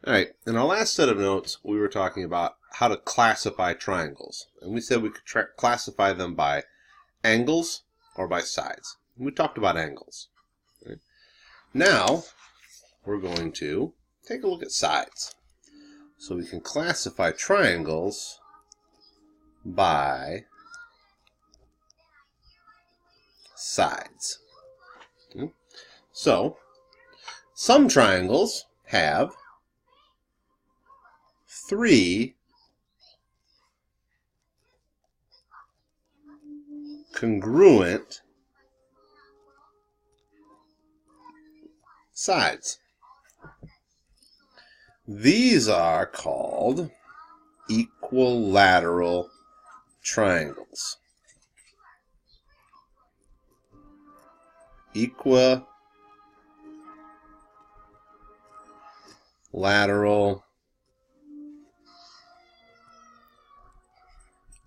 All right, in our last set of notes, we were talking about how to classify triangles. And we said we could classify them by angles or by sides. And we talked about angles. Right? Now, we're going to take a look at sides. So we can classify triangles by sides. Okay? So, some triangles have 3 congruent sides. These are called equilateral triangles. Equilateral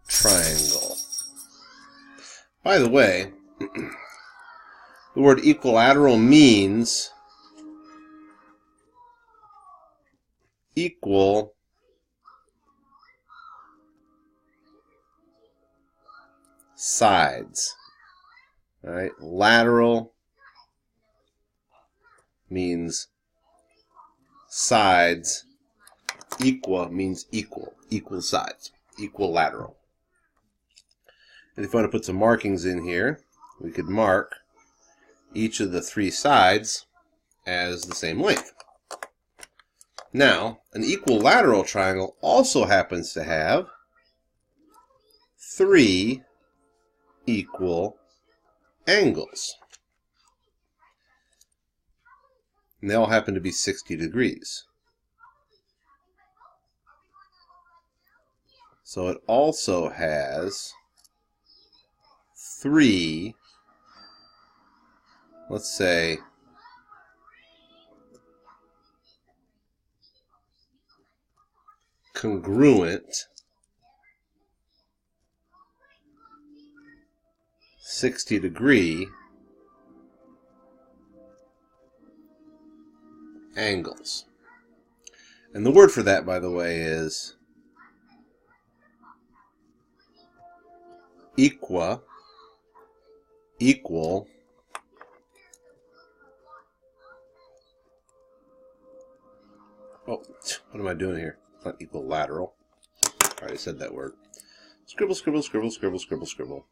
triangle. By the way, the word equilateral means equal sides. All right, lateral means sides. Equa means equal sides, equilateral. And if you want to put some markings in here, we could mark each of the 3 sides as the same length. Now, an equilateral triangle also happens to have 3 equal angles. And they all happen to be 60 degrees. So it also has 3, let's say, congruent 60-degree angles. And the word for that, by the way, is equal. Oh, what am I doing here? It's not equilateral. I already said that word. Scribble, scribble, scribble, scribble, scribble, scribble.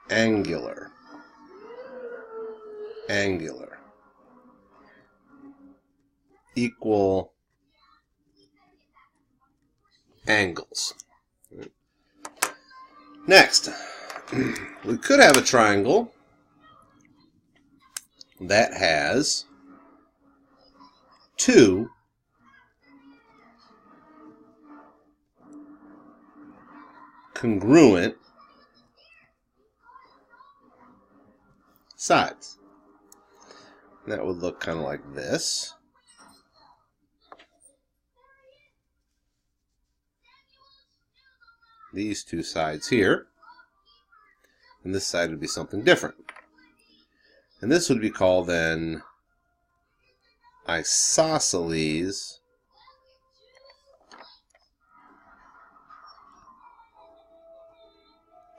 Angular. Equal angles. Next, we could have a triangle that has 2 congruent sides. That would look kind of like this. These 2 sides here. And this side would be something different. And this would be called then isosceles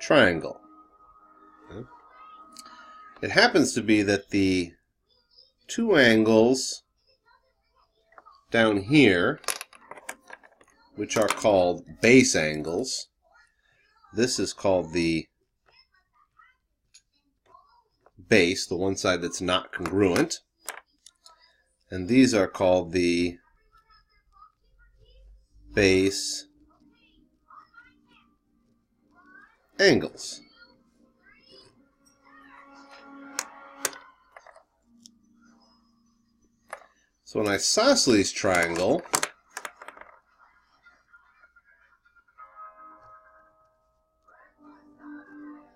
triangle. Okay. It happens to be that the 2 angles down here, which are called base angles, this is called the base, the one side that's not congruent, and these are called the base angles. So an isosceles triangle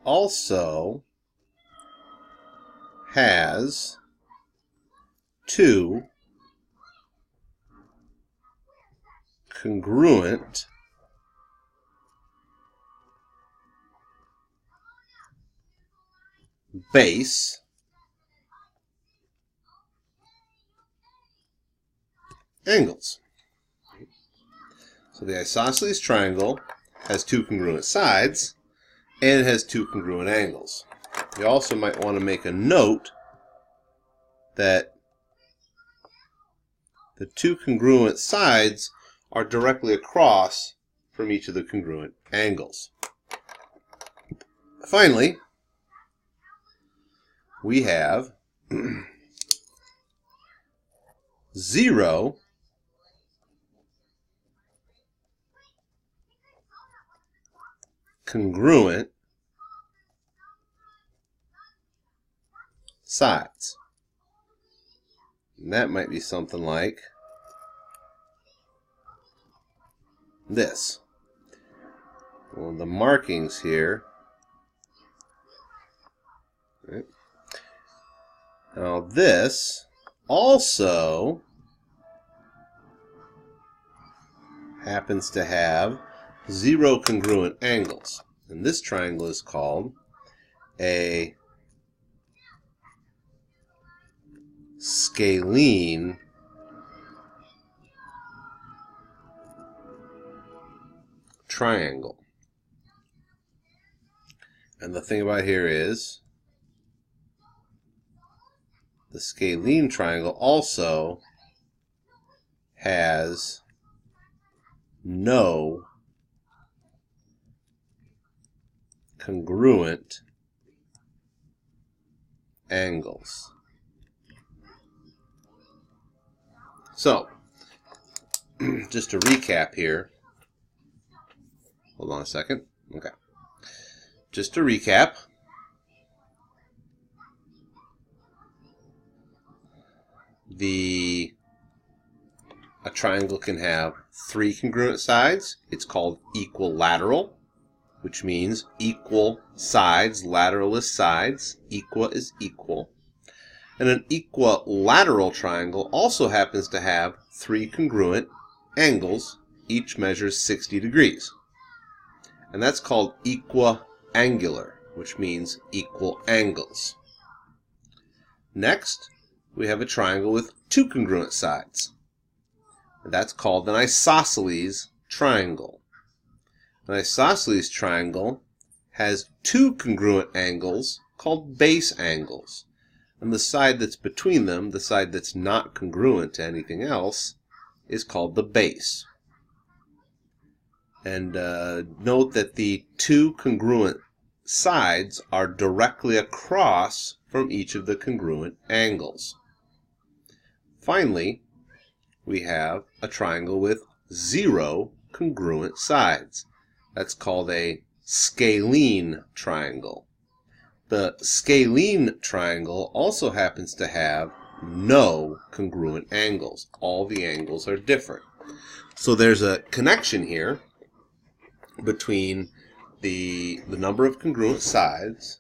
also has 2 congruent base angles. So the isosceles triangle has two congruent sides, and it has two congruent angles. You also might want to make a note that the two congruent sides are directly across from each of the congruent angles. Finally, we have 0 congruent sides. And that might be something like this. Well, the markings here. Right. Now this also happens to have 0 congruent angles. And this triangle is called a scalene triangle. And the thing about here is the scalene triangle also has no congruent angles. So, just to recap here. Hold on a second. Okay. Just to recap. A triangle can have 3 congruent sides. It's called equilateral, which means equal sides, lateral is sides, equa is equal. And an equilateral triangle also happens to have 3 congruent angles. Each measures 60 degrees. And that's called equiangular, which means equal angles. Next, we have a triangle with 2 congruent sides. And that's called an isosceles triangle. An isosceles triangle has 2 congruent angles called base angles. And the side that's between them, the side that's not congruent to anything else, is called the base. And note that the 2 congruent sides are directly across from each of the congruent angles. Finally, we have a triangle with 0 congruent sides. That's called a scalene triangle. The scalene triangle also happens to have no congruent angles. All the angles are different. So there's a connection here between the number of congruent sides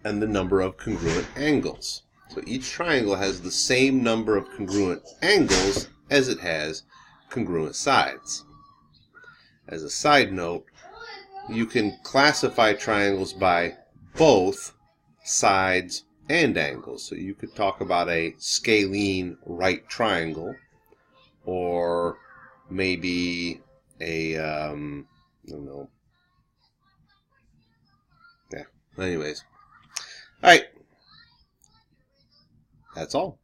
and the number of congruent angles. So each triangle has the same number of congruent angles as it has congruent sides. As a side note, you can classify triangles by both sides and angles. So you could talk about a scalene right triangle, or maybe a, I don't know. Yeah, anyways. Alright. That's all.